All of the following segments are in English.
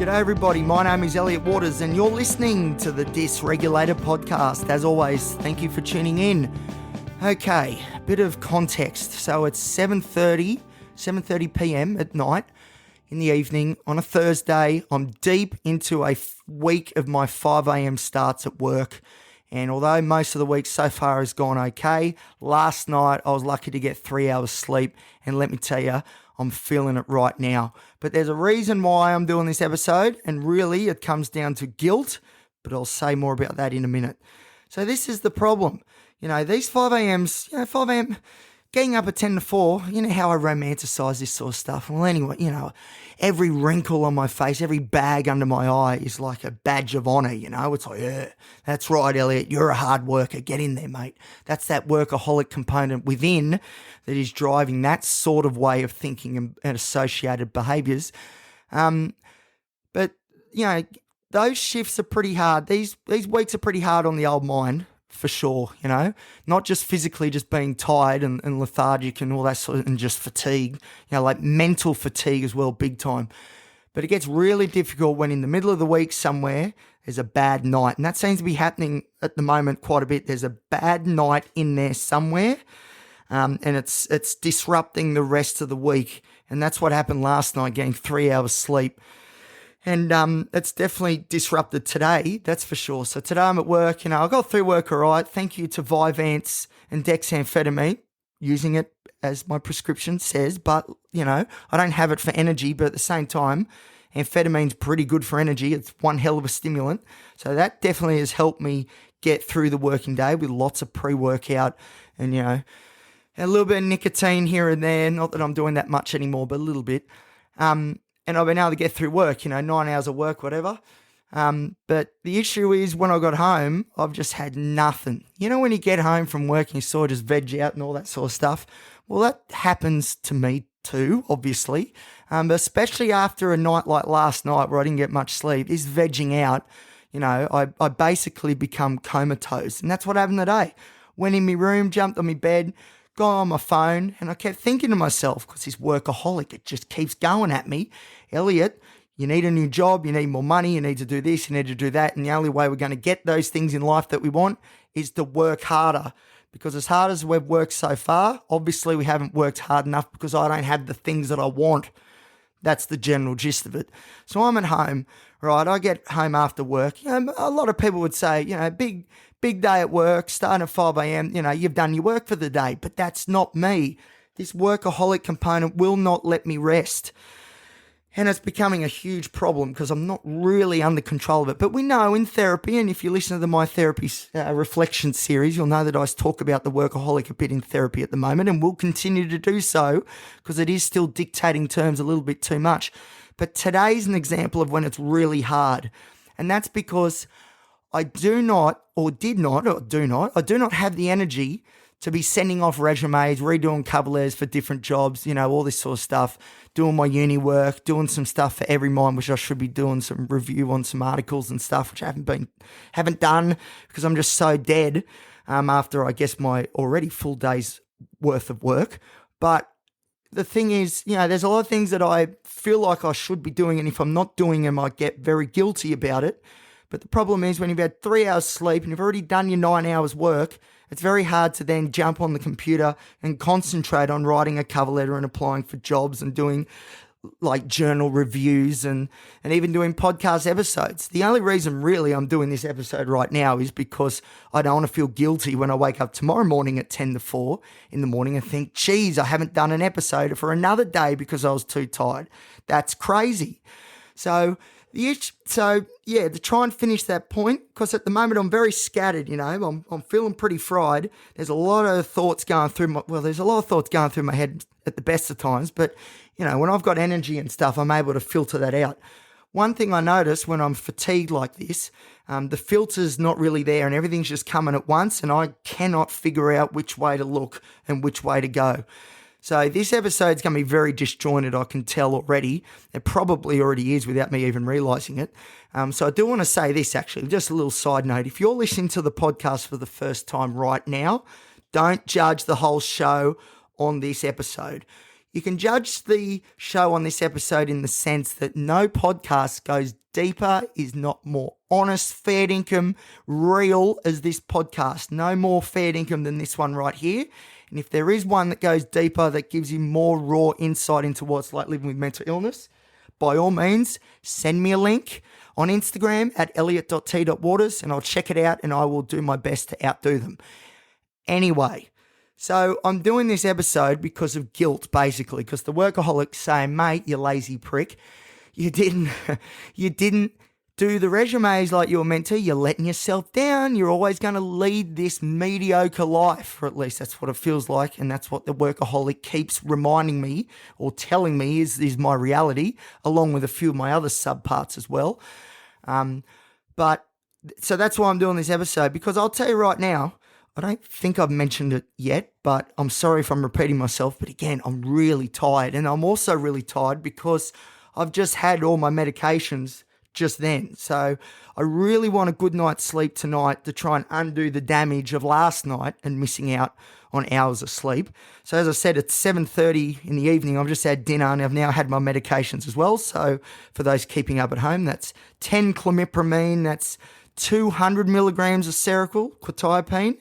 G'day everybody, my name is Elliot Waters and you're listening to the Dysregulated Podcast. As always, thank you for tuning in. Okay, a bit of context. So it's 7:30 p.m. at night in the evening on a Thursday. I'm deep into a week of my 5 a.m. starts at work. And although most of the week so far has gone okay, last night I was lucky to get 3 hours sleep. And let me tell you, I'm feeling it right now. But there's a reason why I'm doing this episode, and really it comes down to guilt, but I'll say more about that in a minute. So this is the problem. You know, these 5 a.m.s, 5 a.m., getting up at 10 to 4, you know how I romanticize this sort of stuff. Well, anyway, every wrinkle on my face, every bag under my eye is like a badge of honor, It's like, yeah, that's right, Elliot, you're a hard worker. Get in there, mate. That's that workaholic component within that is driving that sort of way of thinking and associated behaviors. But, those shifts are pretty hard. These weeks are pretty hard on the old mind. For sure, not just physically just being tired and lethargic and all that sort of, and just fatigue, like mental fatigue as well, big time. But it gets really difficult when in the middle of the week somewhere there's a bad night. And that seems to be happening at the moment quite a bit. There's a bad night in there somewhere and it's disrupting the rest of the week. And that's what happened last night, getting 3 hours sleep. And it's definitely disrupted today, that's for sure. So today I'm at work, I got through work all right. Thank you to Vyvanse and dexamphetamine, using it as my prescription says. But, I don't have it for energy, but at the same time, amphetamine's pretty good for energy. It's one hell of a stimulant. So that definitely has helped me get through the working day with lots of pre-workout and, a little bit of nicotine here and there. Not that I'm doing that much anymore, but a little bit. And I've been able to get through work, 9 hours of work, whatever. But the issue is when I got home, I've just had nothing. When you get home from work and you sort of just veg out and all that sort of stuff. Well, that happens to me too, obviously. But especially after a night like last night where I didn't get much sleep, is vegging out, I basically become comatose. And that's what happened today. Went in my room, jumped on my bed, got on my phone, and I kept thinking to myself, because this workaholic, it just keeps going at me. Elliot, you need a new job, you need more money, you need to do this, you need to do that. And the only way we're going to get those things in life that we want is to work harder. Because as hard as we've worked so far, obviously we haven't worked hard enough because I don't have the things that I want. That's the general gist of it. So I'm at home, right? I get home after work. A lot of people would say, big day at work, starting at 5 a.m., you've done your work for the day. But that's not me. This workaholic component will not let me rest. And it's becoming a huge problem because I'm not really under control of it. But we know in therapy, and if you listen to my therapy reflection series, you'll know that I talk about the workaholic a bit in therapy at the moment, and will continue to do so because it is still dictating terms a little bit too much. But today's an example of when it's really hard. And that's because I do not have the energy to be sending off resumes, redoing cover letters for different jobs, all this sort of stuff, doing my uni work, doing some stuff for Everymind, which I should be doing some review on some articles and stuff, which I haven't done because I'm just so dead after, I guess, my already full day's worth of work. But the thing is, there's a lot of things that I feel like I should be doing, and if I'm not doing them, I get very guilty about it. But the problem is when you've had 3 hours sleep and you've already done your 9 hours work, it's very hard to then jump on the computer and concentrate on writing a cover letter and applying for jobs and doing like journal reviews and even doing podcast episodes. The only reason really I'm doing this episode right now is because I don't want to feel guilty when I wake up tomorrow morning at 10 to 4 in the morning and think, geez, I haven't done an episode for another day because I was too tired. That's crazy. So to try and finish that point, because at the moment I'm very scattered, I'm feeling pretty fried. There's a lot of thoughts going through my head at the best of times, but when I've got energy and stuff, I'm able to filter that out. One thing I notice when I'm fatigued like this, the filter's not really there and everything's just coming at once, and I cannot figure out which way to look and which way to go. So this episode's going to be very disjointed, I can tell already. It probably already is without me even realising it. So I do want to say this actually, just a little side note. If you're listening to the podcast for the first time right now, don't judge the whole show on this episode. You can judge the show on this episode in the sense that no podcast goes deeper, is not more honest, fair income, real as this podcast. No more fair income than this one right here. And if there is one that goes deeper, that gives you more raw insight into what it's like living with mental illness, by all means, send me a link on Instagram at elliot.t.waters and I'll check it out and I will do my best to outdo them. Anyway, so I'm doing this episode because of guilt, basically, because the workaholic's saying, mate, you lazy prick, you didn't do the resumes like you were meant to. You're letting yourself down. You're always going to lead this mediocre life, or at least that's what it feels like, and that's what the workaholic keeps reminding me or telling me is my reality, along with a few of my other subparts as well. But so that's why I'm doing this episode, because I'll tell you right now, I don't think I've mentioned it yet, but I'm sorry if I'm repeating myself. But again, I'm really tired, and I'm also really tired because I've just had all my medications just then. So I really want a good night's sleep tonight to try and undo the damage of last night and missing out on hours of sleep. So as I said, it's 7:30 in the evening. I've just had dinner and I've now had my medications as well. So for those keeping up at home, that's 10 clomipramine, that's 200 milligrams of Seroquel, quetiapine,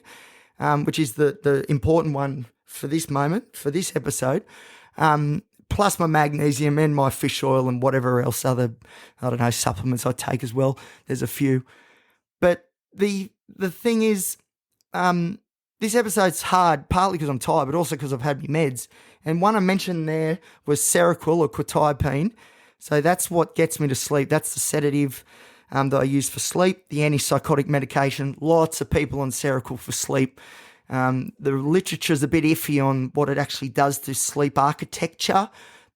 which is the important one for this moment, for this episode, plus my magnesium and my fish oil and whatever else other, supplements I take as well. There's a few. But the thing is, this episode's hard, partly because I'm tired, but also because I've had my meds. And one I mentioned there was Seroquel or quetiapine. So that's what gets me to sleep. That's the sedative that I use for sleep, the antipsychotic medication. Lots of people on Seroquel for sleep. The literature's a bit iffy on what it actually does to sleep architecture,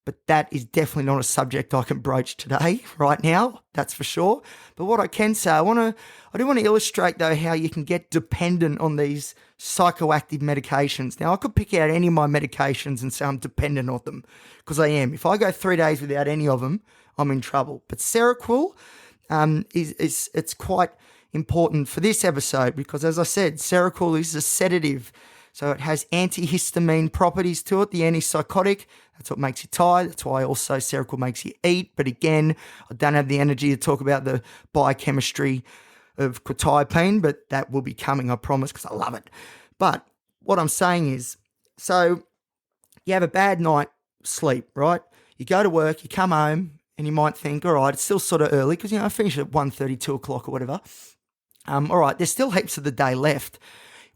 but that is definitely not a subject I can broach today, right now, that's for sure. But what I can say, I do want to illustrate, though, how you can get dependent on these psychoactive medications. Now, I could pick out any of my medications and say I'm dependent on them, because I am. If I go 3 days without any of them, I'm in trouble. But Seroquel, it's quite important for this episode because, as I said, Seroquel is a sedative. So it has antihistamine properties to it, the antipsychotic. That's what makes you tired. That's why also Seroquel makes you eat. But again, I don't have the energy to talk about the biochemistry of quetiapine, but that will be coming, I promise, because I love it. But what I'm saying is, so you have a bad night sleep, right? You go to work, you come home, and you might think, all right, it's still sort of early because, I finish at 1:30, 2 o'clock or whatever. All right, there's still heaps of the day left.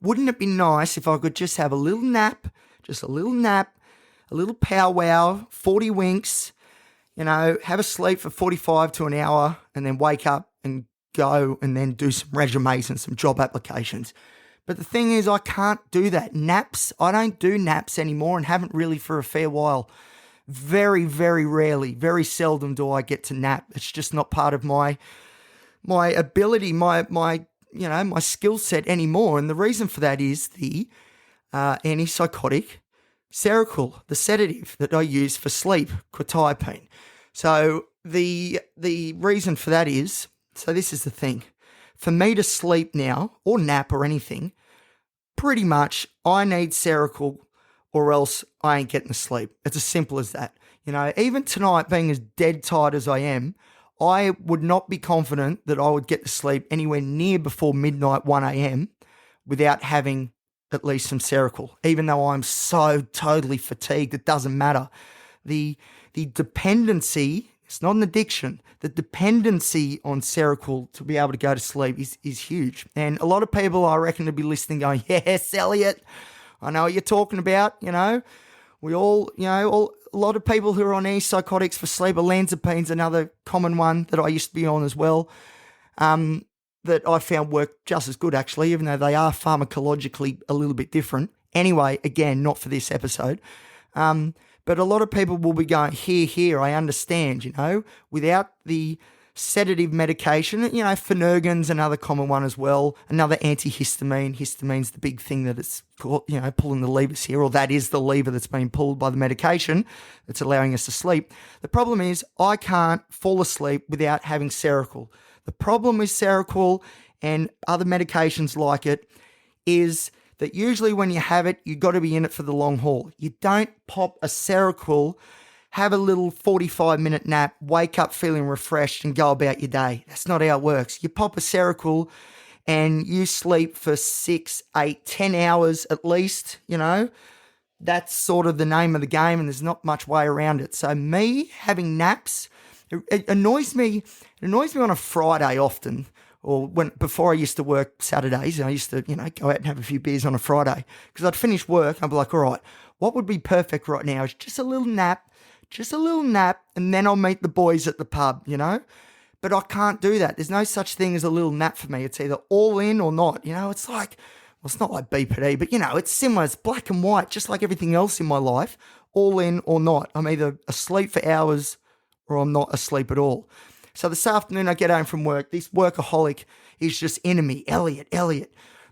Wouldn't it be nice if I could just have a little nap, a little powwow, 40 winks, have a sleep for 45 to an hour and then wake up and go and then do some resumes and some job applications. But the thing is, I can't do that. Naps, I don't do naps anymore and haven't really for a fair while. Very, very rarely, very seldom do I get to nap. It's just not part of my ability, my skill set anymore. And the reason for that is the antipsychotic Seroquel, the sedative that I use for sleep, quetiapine. So the reason for that is, so this is the thing. For me to sleep now, or nap or anything, pretty much I need Seroquel or else I ain't getting to sleep. It's as simple as that. Even tonight, being as dead tired as I am, I would not be confident that I would get to sleep anywhere near before midnight, 1 a.m. without having at least some Seroquel. Even though I'm so totally fatigued, it doesn't matter. The dependency, it's not an addiction, the dependency on Seroquel to be able to go to sleep is huge. And a lot of people, I reckon, to be listening going, yes, Elliot, I know what you're talking about, We all, a lot of people who are on antipsychotics for sleep, olanzapine's another common one that I used to be on as well, that I found work just as good, actually, even though they are pharmacologically a little bit different. Anyway, again, not for this episode. But a lot of people will be going, here, I understand, without the sedative medication, Phenergan's another common one as well, another antihistamine. Histamine's the big thing that it's, pulling the levers here, or that is the lever that's being pulled by the medication that's allowing us to sleep. The problem is I can't fall asleep without having Seroquel. The problem with Seroquel and other medications like it is that usually when you have it, you got to be in it for the long haul. You don't pop a Seroquel, have a little 45-minute nap, wake up feeling refreshed and go about your day. That's not how it works. You pop a Seroquel and you sleep for 6, 8, 10 hours at least, That's sort of the name of the game, and there's not much way around it. So me having naps, it annoys me. It annoys me on a Friday often, or before I used to work Saturdays. I used to, go out and have a few beers on a Friday because I'd finish work. I'd be like, all right, what would be perfect right now is just a little nap, and then I'll meet the boys at the pub, But I can't do that. There's no such thing as a little nap for me. It's either all in or not. It's like, well, it's not like BPD, but it's similar. It's black and white, just like everything else in my life, all in or not. I'm either asleep for hours or I'm not asleep at all. So this afternoon I get home from work. This workaholic is just into me. Elliot,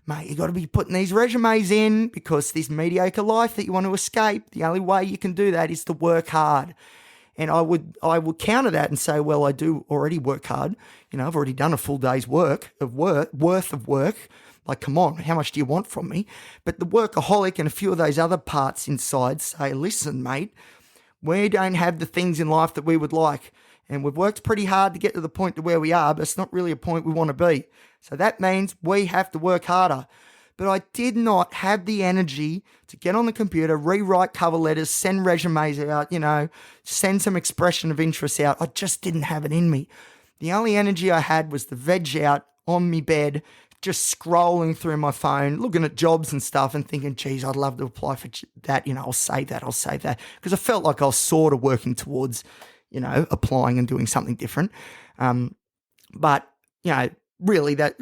mate, you got to be putting these resumes in because this mediocre life that you want to escape, the only way you can do that is to work hard. And I would counter that and say, well, I do already work hard. I've already done a full day's worth of work. Like, come on, how much do you want from me? But the workaholic and a few of those other parts inside say, listen, mate, we don't have the things in life that we would like. And we've worked pretty hard to get to the point to where we are, but it's not really a point we want to be. So that means we have to work harder. But I did not have the energy to get on the computer, rewrite cover letters, send resumes out, send some expression of interest out. I just didn't have it in me. The only energy I had was to veg out on my bed, just scrolling through my phone, looking at jobs and stuff and thinking, geez, I'd love to apply for that. I'll save that. Because I felt like I was sort of working towards, applying and doing something different. But, really that,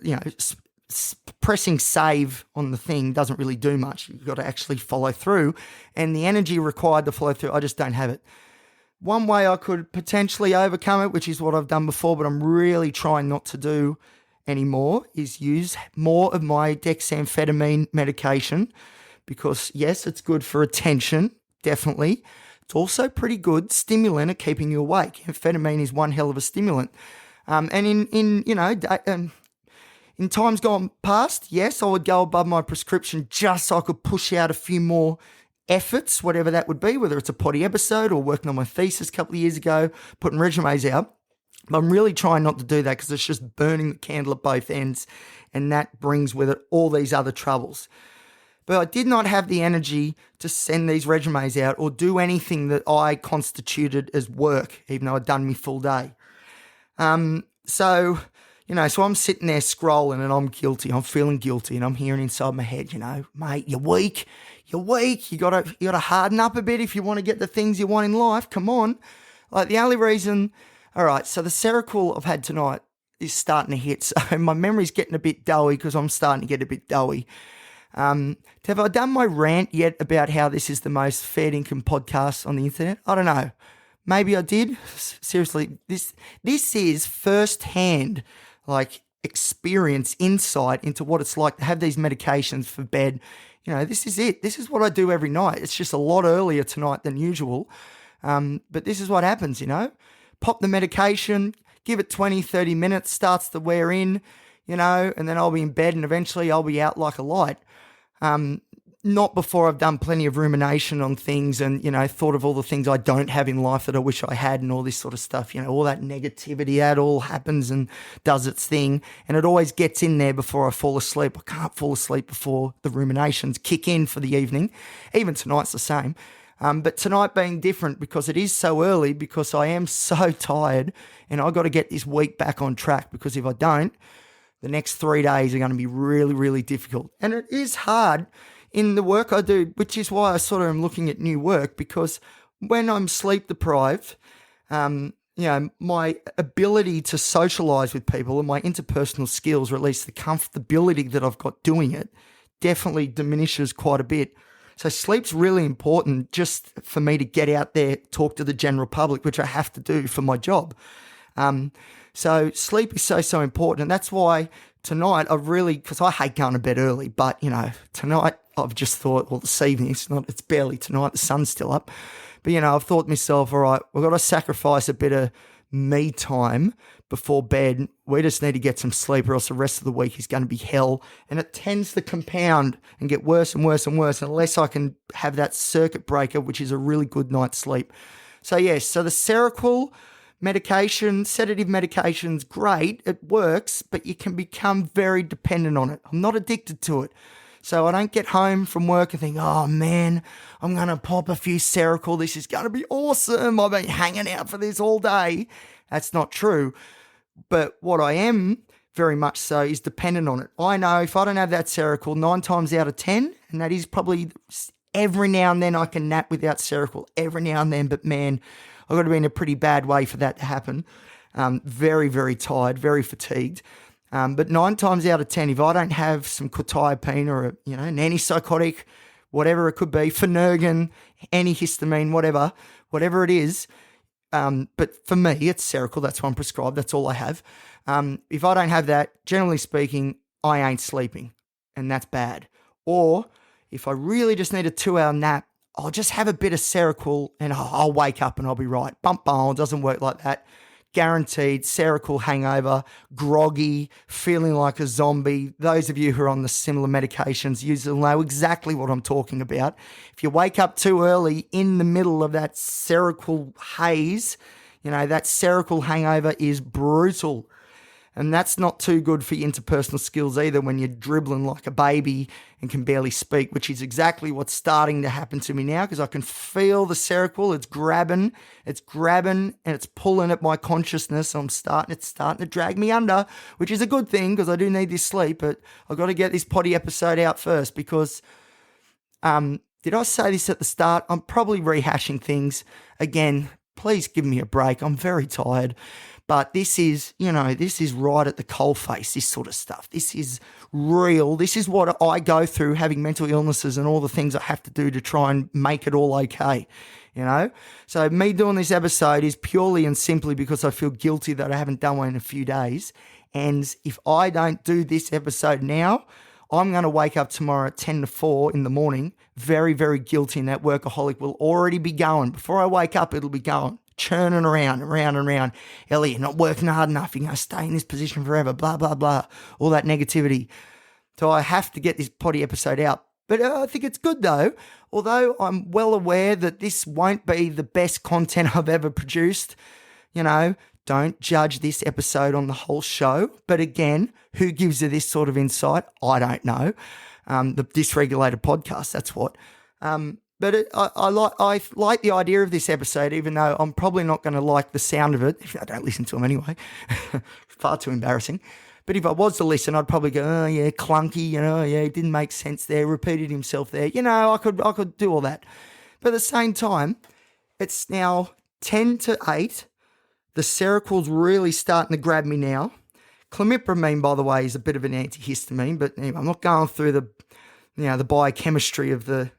pressing save on the thing doesn't really do much. You've got to actually follow through, and the energy required to follow through, I just don't have it. One way I could potentially overcome it, which is what I've done before, but I'm really trying not to do anymore, is use more of my dexamphetamine medication because, yes, it's good for attention, definitely. It's also pretty good stimulant at keeping you awake. Amphetamine is one hell of a stimulant. And in times gone past, yes, I would go above my prescription just so I could push out a few more efforts, whatever that would be, whether it's a potty episode or working on my thesis a couple of years ago, putting resumes out. But I'm really trying not to do that because it's just burning the candle at both ends, and that brings with it all these other troubles. But I did not have the energy to send these resumes out or do anything that I constituted as work, even though I'd done my full day. So I'm sitting there scrolling and I'm guilty. I'm feeling guilty and I'm hearing inside my head, mate, you're weak. You gotta harden up a bit if you want to get the things you want in life. Come on. Like the only reason, all right, so the Seroquel I've had tonight is starting to hit. So my memory's getting a bit doughy because I'm starting to get a bit doughy. Have I done my rant yet about how this is the most fair income podcast on the internet? I don't know. Maybe I did. Seriously, this is first-hand, experience, insight into what it's like to have these medications for bed. This is it. This is what I do every night. It's just a lot earlier tonight than usual. But this is what happens, Pop the medication, give it 20, 30 minutes, starts to wear in, and then I'll be in bed and eventually I'll be out like a light. Not before I've done plenty of rumination on things and, thought of all the things I don't have in life that I wish I had and all this sort of stuff, all that negativity, that all happens and does its thing. And it always gets in there before I fall asleep. I can't fall asleep before the ruminations kick in for the evening. Even tonight's the same. But tonight being different because it is so early, because I am so tired and I've got to get this week back on track, because if I don't, the next 3 days are going to be really, really difficult. And it is hard in the work I do, which is why I sort of am looking at new work, because when I'm sleep deprived, my ability to socialize with people and my interpersonal skills, or at least the comfortability that I've got doing it, definitely diminishes quite a bit. So sleep's really important just for me to get out there, talk to the general public, which I have to do for my job. So sleep is so important. And that's why tonight because I hate going to bed early, but tonight I've just thought, well, this evening, it's barely tonight, the sun's still up. But, I've thought to myself, all right, we've got to sacrifice a bit of me time before bed. We just need to get some sleep or else the rest of the week is going to be hell. And it tends to compound and get worse and worse and worse unless I can have that circuit breaker, which is a really good night's sleep. So yes, so the Seroquel medication, sedative medication's great. It works, but you can become very dependent on it. I'm not addicted to it. So I don't get home from work and think, oh man, I'm going to pop a few Seroquel. This is going to be awesome. I've been hanging out for this all day. That's not true. But what I am very much so is dependent on it. I know if I don't have that Seroquel 9 times out of 10, and that is probably every now and then I can nap without Seroquel, every now and then, but man, I've got to be in a pretty bad way for that to happen. Very, very tired, very fatigued. But 9 times out of 10, if I don't have some quetiapine or an antipsychotic, whatever it could be, Phenergan, antihistamine, whatever it is, but for me, it's Seroquel. That's what I'm prescribed. That's all I have. If I don't have that, generally speaking, I ain't sleeping, and that's bad. Or if I really just need a 2-hour nap, I'll just have a bit of Seroquel and I'll wake up and I'll be right. Bum, it doesn't work like that. Guaranteed Seroquel hangover, groggy, feeling like a zombie. Those of you who are on the similar medications, you'll know exactly what I'm talking about. If you wake up too early in the middle of that Seroquel haze, that Seroquel hangover is brutal. And that's not too good for your interpersonal skills either when you're dribbling like a baby and can barely speak, which is exactly what's starting to happen to me now because I can feel the Seroquel. It's grabbing, and it's pulling at my consciousness. It's starting to drag me under, which is a good thing because I do need this sleep, but I've got to get this potty episode out first because, did I say this at the start? I'm probably rehashing things. Again, please give me a break. I'm very tired. But this is right at the coalface, this sort of stuff. This is real. This is what I go through having mental illnesses and all the things I have to do to try and make it all okay, So me doing this episode is purely and simply because I feel guilty that I haven't done one in a few days. And if I don't do this episode now, I'm going to wake up tomorrow at 10 to 4 in the morning, very, very guilty, and that workaholic will already be going. Before I wake up, it'll be going. Churning around. Ellie, you're not working hard enough. You're going to stay in this position forever, blah, blah, blah. All that negativity. So I have to get this potty episode out. But I think it's good though. Although I'm well aware that this won't be the best content I've ever produced. Don't judge this episode on the whole show. But again, who gives you this sort of insight? I don't know. The Dysregulated Podcast, that's what. But I like the idea of this episode, even though I'm probably not going to like the sound of it. If I don't listen to them anyway. Far too embarrassing. But if I was to listen, I'd probably go, oh, yeah, clunky, it didn't make sense there, repeated himself there. I could do all that. But at the same time, it's now 10 to 8. The Seroquel's really starting to grab me now. Clomipramine, by the way, is a bit of an antihistamine, but anyway, I'm not going through the biochemistry of the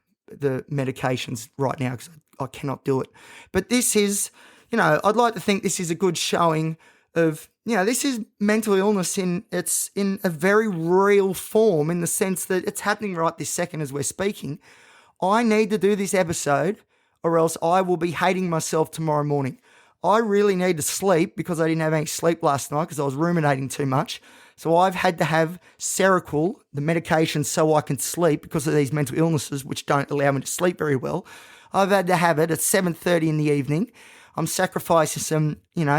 medications right now because I cannot do it. But this is, I'd like to think this is a good showing of, this is mental illness it's in a very real form in the sense that it's happening right this second as we're speaking. I need to do this episode or else I will be hating myself tomorrow morning. I really need to sleep because I didn't have any sleep last night because I was ruminating too much. So I've had to have Seroquel, the medication, so I can sleep because of these mental illnesses, which don't allow me to sleep very well. I've had to have it at 7:30 in the evening. I'm sacrificing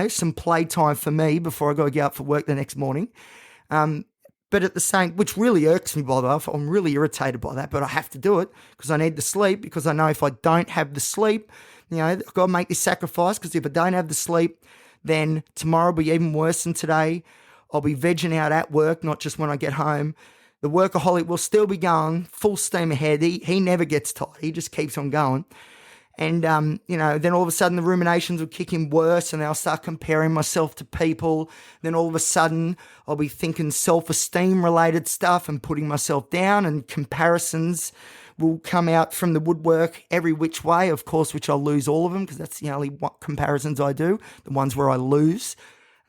some playtime for me before I go out for work the next morning. But at the same, which really irks me, by the way. I'm really irritated by that, but I have to do it because I need the sleep because I know if I don't have the sleep, I've got to make this sacrifice because if I don't have the sleep, then tomorrow will be even worse than today. I'll be vegging out at work, not just when I get home. The workaholic will still be going full steam ahead. He never gets tired. He just keeps on going. And, then all of a sudden the ruminations will kick in worse and I'll start comparing myself to people. Then all of a sudden I'll be thinking self-esteem related stuff and putting myself down, and comparisons will come out from the woodwork every which way, of course, which I'll lose all of them because that's the only comparisons I do, the ones where I lose.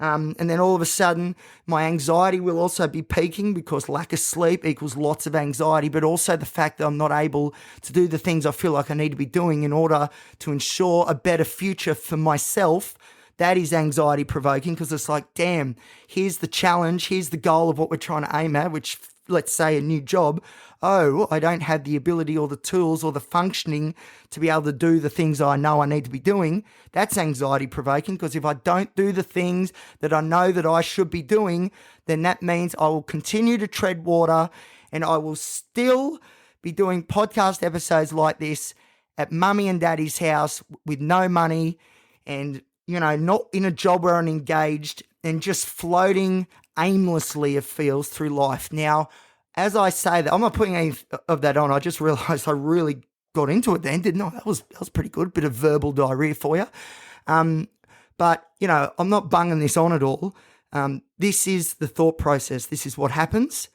And then all of a sudden, my anxiety will also be peaking because lack of sleep equals lots of anxiety, but also the fact that I'm not able to do the things I feel like I need to be doing in order to ensure a better future for myself that is anxiety provoking, because it's like, damn, here's the challenge, here's the goal of what we're trying to aim at, which, let's say, a new job. Oh, I don't have the ability or the tools or the functioning to be able to do the things I know I need to be doing. That's anxiety provoking, because if I don't do the things that I know that I should be doing, then that means I will continue to tread water, and I will still be doing podcast episodes like this at mummy and daddy's house with no money, and, not in a job where I'm engaged, and just floating aimlessly, it feels, through life. Now, as I say that, I'm not putting any of that on. I just realised I really got into it then, didn't I? That was pretty good. Bit of verbal diarrhea for you. But, I'm not bunging this on at all. This is the thought process. This is what happens,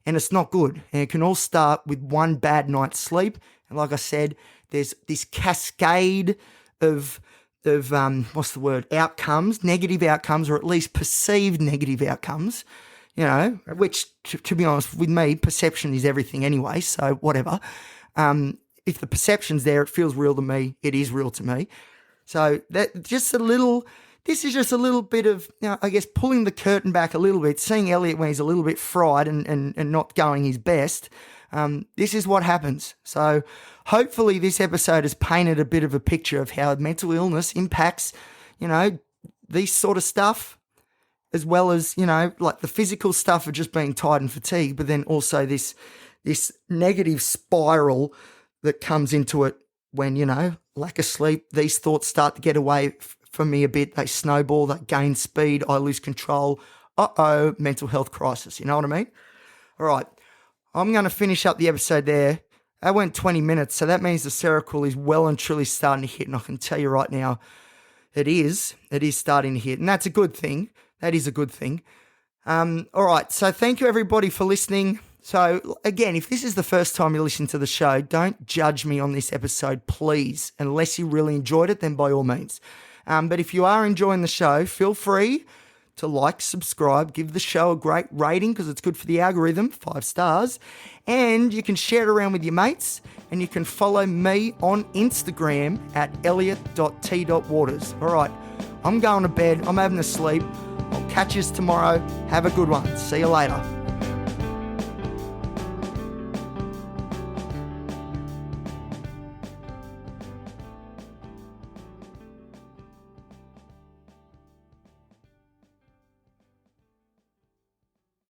and it's not good. And it can all start with one bad night's sleep. And like I said, there's this cascade of outcomes, negative outcomes, or at least perceived negative outcomes, which, to be honest with me, perception is everything anyway, so whatever. If the perception's there, it feels real to me, it is real to me. So this is just a little bit of, I guess, pulling the curtain back a little bit, seeing Elliot when he's a little bit fried and not going his best. This is what happens. So hopefully this episode has painted a bit of a picture of how mental illness impacts, this sort of stuff, as well as, like the physical stuff of just being tired and fatigued, but then also this negative spiral that comes into it when, lack of sleep, these thoughts start to get away from me a bit. They snowball, they gain speed, I lose control. Mental health crisis. You know what I mean? All right. I'm going to finish up the episode there. That went 20 minutes, so that means the Seroquel is well and truly starting to hit, and I can tell you right now, it is starting to hit, and that's a good thing. That is a good thing. All right, so thank you everybody for listening. So again, if this is the first time you listen to the show, don't judge me on this episode, please. Unless you really enjoyed it, then by all means. But if you are enjoying the show, feel free to like, subscribe, give the show a great rating because it's good for the algorithm, 5 stars. And you can share it around with your mates, and you can follow me on Instagram at elliot.t.waters. All right, I'm going to bed. I'm having a sleep. I'll catch you tomorrow. Have a good one. See you later.